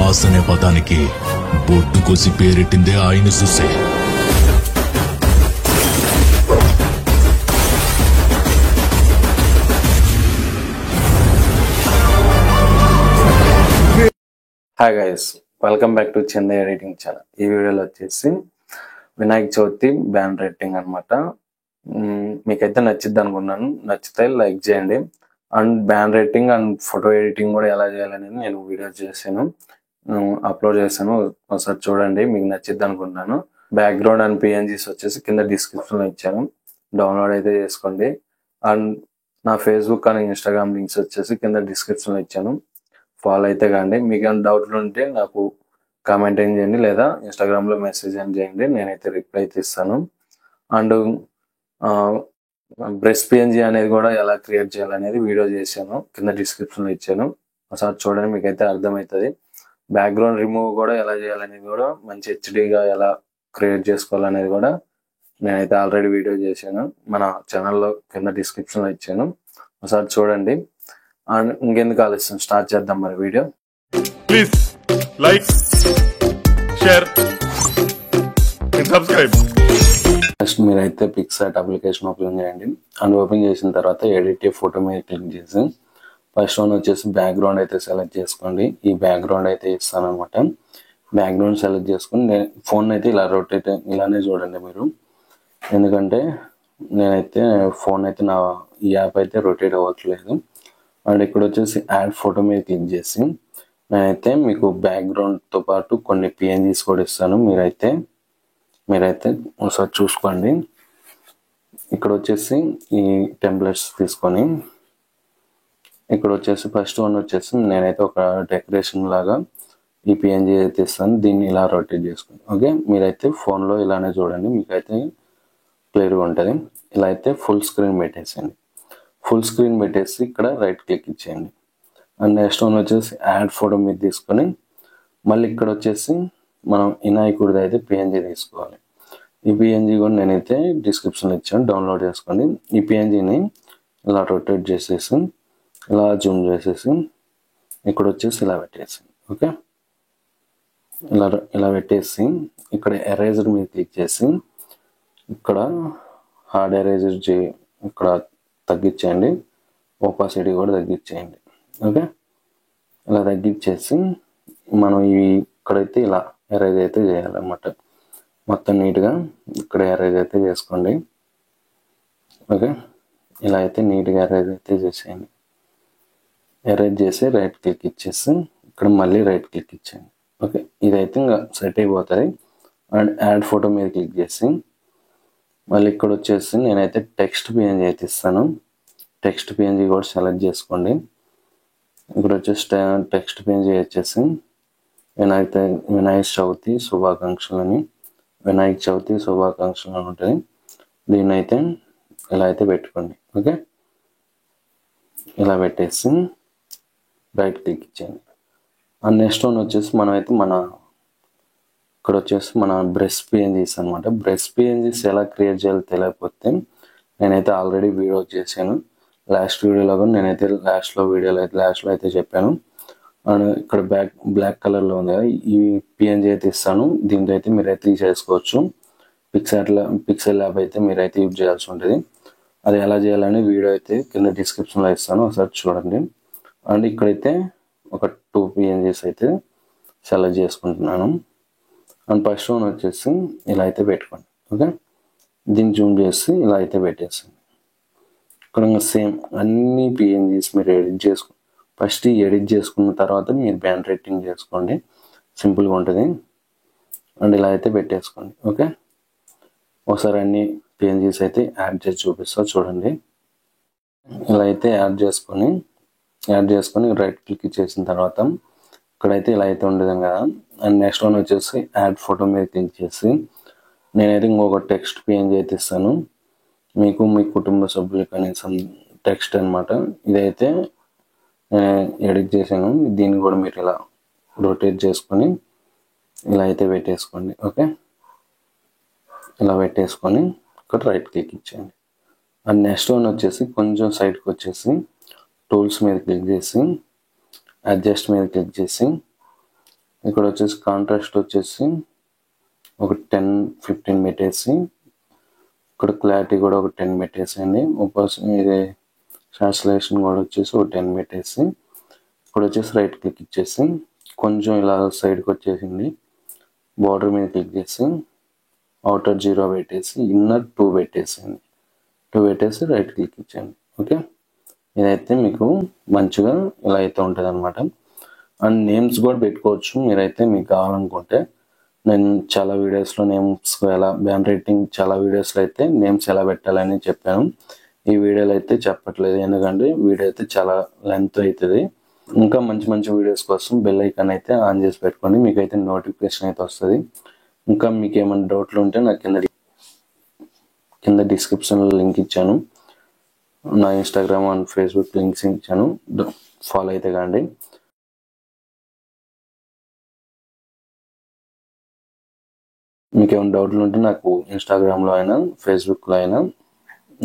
Boss అనే పదానికి బొట్టు కోసి పేరెట్టిందే ఆయన చూసే. Hi guys, welcome back to Chennai editing channel. ఈ వీడియోలో వచ్చేసి వినాయక చవితి బ్యాన్ రైటింగ్ అనమాట. మీకైతే నచ్చిద్ది అనుకున్నాను. నచ్చితే లైక్ చేయండి. And ban writing and photo editing కూడా ఎలా చేయాలనేది నేను వీడియో చేశాను, అప్లోడ్ చేశాను. ఒకసారి చూడండి, మీకు నచ్చిద్ది అనుకుంటున్నాను. బ్యాక్గ్రౌండ్ అండ్ పిఎన్జీస్ వచ్చేసి కింద డిస్క్రిప్షన్లో ఇచ్చాను, డౌన్లోడ్ అయితే చేసుకోండి. అండ్ నా ఫేస్బుక్ అండ్ ఇన్స్టాగ్రామ్ లింక్స్ వచ్చేసి కింద డిస్క్రిప్షన్లో ఇచ్చాను, ఫాలో అయితే కాండి. మీకు ఏమైనా డౌట్లు ఉంటే నాకు కామెంట్ ఏం చేయండి, లేదా ఇన్స్టాగ్రామ్లో మెసేజ్ ఏం చేయండి, నేనైతే రిప్లై అయితే ఇస్తాను. అండ్ బ్రెస్ట్ పిఎన్జీ అనేది కూడా ఎలా క్రియేట్ చేయాలనేది వీడియో చేశాను, కింద డిస్క్రిప్షన్లో ఇచ్చాను. ఒకసారి చూడండి, మీకైతే అర్థమవుతుంది. బ్యాక్గ్రౌండ్ రిమూవ్ కూడా ఎలా చేయాలనేది కూడా, మంచి హెచ్డీగా ఎలా క్రియేట్ చేసుకోవాలనేది కూడా నేనైతే ఆల్రెడీ వీడియో చేశాను, మన ఛానల్లో కింద డిస్క్రిప్షన్లో ఇచ్చాను. ఒకసారి చూడండి. అండ్ ఇంకెందుకు ఆలస్యం, స్టార్ట్ చేద్దాం మరి video. Please like, share and subscribe. First మీరైతే పిక్సార్ట్ అప్లికేషన్ ఓపెన్ చేయండి. అండ్ ఓపెన్ చేసిన తర్వాత ఎడిట్ ఫోటో మీద క్లిక్ చేసి ఫస్ట్ వన్ వచ్చేసి బ్యాక్గ్రౌండ్ అయితే సెలెక్ట్ చేసుకోండి. ఈ బ్యాక్గ్రౌండ్ అయితే ఇస్తాను అనమాట. బ్యాక్గ్రౌండ్ సెలెక్ట్ చేసుకుని ఫోన్ అయితే ఇలా రొటేట్, ఇలానే చూడండి మీరు, ఎందుకంటే నేనైతే ఫోన్ అయితే నా ఈ యాప్ అయితే రొటేట్ అవ్వట్లేదు. అండ్ ఇక్కడ వచ్చేసి యాడ్ ఫోటో మీద క్లిక్ చేసి నేనైతే మీకు బ్యాక్గ్రౌండ్తో పాటు కొన్ని పిఎన్జీస్ కూడా ఇస్తాను. మీరైతే ఒకసారి చూసుకోండి. ఇక్కడ వచ్చేసి ఈ టెంప్లెట్స్ తీసుకొని ఇక్కడ వచ్చేసి ఫస్ట్ వన్ వచ్చేసి నేనైతే ఒక డెకరేషన్ లాగా ఈ పిఎన్జీ అయితే ఇస్తాను. దీన్ని ఇలా రొటేట్ చేసుకోండి. ఓకే, మీరైతే ఫోన్లో ఇలానే చూడండి, మీకైతే క్లియర్గా ఉంటుంది. ఇలా అయితే ఫుల్ స్క్రీన్ పెట్టేసేయండి. ఫుల్ స్క్రీన్ పెట్టేసి ఇక్కడ రైట్ క్లిక్ ఇచ్చేయండి. అండ్ నెక్స్ట్ వన్ వచ్చేసి యాడ్ ఫోటో మీద తీసుకొని మళ్ళీ ఇక్కడ వచ్చేసి మనం వినాయకుడిది అయితే పిఎన్జీ తీసుకోవాలి. ఈ పిఎన్జీ కూడా నేనైతే డిస్క్రిప్షన్లో ఇచ్చాను, డౌన్లోడ్ చేసుకోండి. ఈ పిఎన్జీని ఇలా రొటేట్ చేసేసి ఇలా జూమ్ చేసేసి ఇక్కడ వచ్చేసి ఇలా పెట్టేసి, ఓకే, ఇలా పెట్టేసి ఇక్కడ ఎరేజర్ మీద క్లిక్ చేసి ఇక్కడ హార్డ్ ఎరేజర్ ఇక్కడ తగ్గించేయండి, ఓపాసిటీ కూడా తగ్గించేయండి. ఓకే, ఇలా తగ్గించేసి మనం ఇక్కడైతే ఇలా ఎరేజ్ అయితే చేయాలన్నమాట. మొత్తం నీట్గా ఇక్కడ ఎరేజ్ అయితే చేసుకోండి. ఓకే, ఇలా అయితే నీట్గా ఎరేజ్ అయితే చేసేయండి. ఎరేజ్ చేసి రైట్ క్లిక్ ఇచ్చేసి ఇక్కడ మళ్ళీ రైట్ క్లిక్ ఇచ్చేయండి. ఓకే, ఇదైతే ఇంకా సెట్ అయిపోతుంది. అండ్ యాడ్ ఫోటో మీద క్లిక్ చేసి మళ్ళీ ఇక్కడ వచ్చేసి నేనైతే టెక్స్ట్ పిఎన్జీ అయితే ఇస్తాను. టెక్స్ట్ పిఎన్జీ కూడా సెలెక్ట్ చేసుకోండి. ఇక్కడ వచ్చేసి టెక్స్ట్ పిఎన్జీ వచ్చేసి వినాయక చవితి శుభాకాంక్షలు అని, వినాయక చవితి శుభాకాంక్షలు అని ఉంటుంది. దీన్ని అయితే ఇలా అయితే పెట్టుకోండి. ఓకే, ఇలా పెట్టేసి రైట్ క్లిక్ ఇచ్చేయండి. అండ్ నెక్స్ట్ వన్ వచ్చేసి మనమైతే ఇక్కడ వచ్చేసి మన బ్రెస్ట్ పిఎన్జీస్ అనమాట. బ్రెస్ట్ పిఎన్జీస్ ఎలా క్రియేట్ చేయాలో తెలియకపోతే నేనైతే ఆల్రెడీ వీడియో చేశాను. లాస్ట్ వీడియోలో కూడా నేనైతే లాస్ట్లో అయితే చెప్పాను. అండ్ ఇక్కడ బ్లాక్ కలర్లో ఉంది కదా, ఈ పిఎన్జీ అయితే ఇస్తాను. దీంతో అయితే మీరైతే చేసుకోవచ్చు. పిక్సెల్ ల్యాబ్ అయితే మీరైతే యూజ్ చేయాల్సి ఉంటుంది. అది ఎలా చేయాలని వీడియో అయితే కింద డిస్క్రిప్షన్లో ఇస్తాను, ఒకసారి చూడండి. అండ్ ఇక్కడైతే ఒక 2 పిఎన్జీస్ అయితే సెలెక్ట్ చేసుకుంటున్నాను. అండ్ ఫస్ట్ వన్ వచ్చేసి ఇలా అయితే పెట్టుకోండి. ఓకే, దీన్ని జూమ్ చేసి ఇలా అయితే పెట్టేసింది. ఇక్కడ సేమ్ అన్ని పిఎన్జీస్ మీరు ఫస్ట్ ఎడిట్ చేసుకున్న తర్వాత మీరు బ్యాన్ రైటింగ్ చేసుకోండి, సింపుల్గా ఉంటుంది. అండ్ ఇలా అయితే పెట్టేసుకోండి. ఓకే, ఒకసారి అన్ని పిఎన్జీస్ అయితే యాడ్ చేసి చూపిస్తా చూడండి. ఇలా అయితే యాడ్ చేసుకొని రైట్ క్లిక్ చేసిన తర్వాత ఇక్కడైతే ఇలా అయితే ఉండదు కదా. అండ్ నెక్స్ట్ వన్ వచ్చేసి యాడ్ ఫోటో మీద క్లిక్ చేసి నేనైతే ఇంకొక టెక్స్ట్ పిఎన్జీ అయితే ఇస్తాను. మీకు మీ కుటుంబ సభ్యులు కనీసం టెక్స్ట్ అనమాట. ఇదైతే ఎడిట్ చేశాను. దీన్ని కూడా మీరు ఇలా రొటేట్ చేసుకొని ఇలా అయితే పెట్టేసుకోండి. ఓకే, ఇలా పెట్టేసుకొని ఇక్కడ రైట్ క్లిక్ ఇచ్చేయండి. అండ్ నెక్స్ట్ వన్ వచ్చేసి కొంచెం సైడ్కి వచ్చేసి టూల్స్ మీద క్లిక్ చేసి అడ్జస్ట్ మీద క్లిక్ చేసి ఇక్కడ వచ్చేసి కాంట్రాస్ట్ వచ్చేసి ఒక 10-15 పెట్టేసి, ఇక్కడ క్లారిటీ కూడా ఒక 10 పెట్టేసేయండి. ఇది ట్రాన్స్లేషన్ కూడా వచ్చేసి ఒక 10 పెట్టేసి, ఇప్పుడు వచ్చేసి రైట్ క్లిక్ ఇచ్చేసి కొంచెం ఇలా సైడ్కి వచ్చేసింది, బార్డర్ మీద క్లిక్ చేసి అవుటర్ 0 పెట్టేసి ఇన్నర్ 2 పెట్టేసేయండి. 2 పెట్టేసి రైట్ క్లిక్ ఇచ్చేయండి. ఓకే, ఇదైతే మీకు మంచిగా ఇలా అయితే ఉంటుంది అనమాట. అండ్ నేమ్స్ కూడా పెట్టుకోవచ్చు మీరైతే మీకు కావాలనుకుంటే. నేను చాలా వీడియోస్లో నేమ్స్ ఎలా బ్యాన్ రైటింగ్ చాలా వీడియోస్లో అయితే నేమ్స్ ఎలా పెట్టాలని చెప్పాను. ఈ వీడియోలో అయితే చెప్పట్లేదు, ఎందుకంటే వీడియో అయితే చాలా లెంత్ అవుతుంది. ఇంకా మంచి మంచి వీడియోస్ కోసం బెల్ ఐకాన్ అయితే ఆన్ చేసి పెట్టుకోండి, మీకైతే నోటిఫికేషన్ అయితే వస్తుంది. ఇంకా మీకు ఏమైనా డౌట్లు ఉంటే నాకు కింద డిస్క్రిప్షన్లో లింక్ ఇచ్చాను, నా ఇన్స్టాగ్రామ్ అండ్ ఫేస్బుక్ లింక్స్ ఇచ్చాను, ఫాలో అయితే కాండి. మీకు ఏమైనా డౌట్లు ఉంటే నాకు ఇన్స్టాగ్రామ్లో అయినా ఫేస్బుక్లో అయినా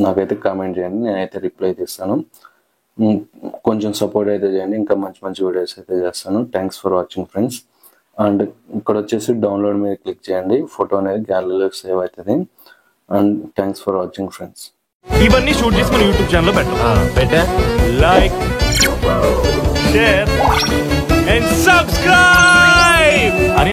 నాకైతే కామెంట్ చేయండి, నేనైతే రిప్లై ఇస్తాను. కొంచెం సపోర్ట్ అయితే చేయండి, ఇంకా మంచి మంచి వీడియోస్ అయితే చేస్తాను. Thanks for watching friends. And ఇక్కడ వచ్చేసి డౌన్లోడ్ మీద క్లిక్ చేయండి, ఫోటో అనేది గ్యాలరీలోకి సేవ్ అవుతుంది. And thanks for watching friends. ఇవన్నీ షూట్ చేసి మన యూట్యూబ్ ఛానల్లో పెట్టా. Like, share and subscribe.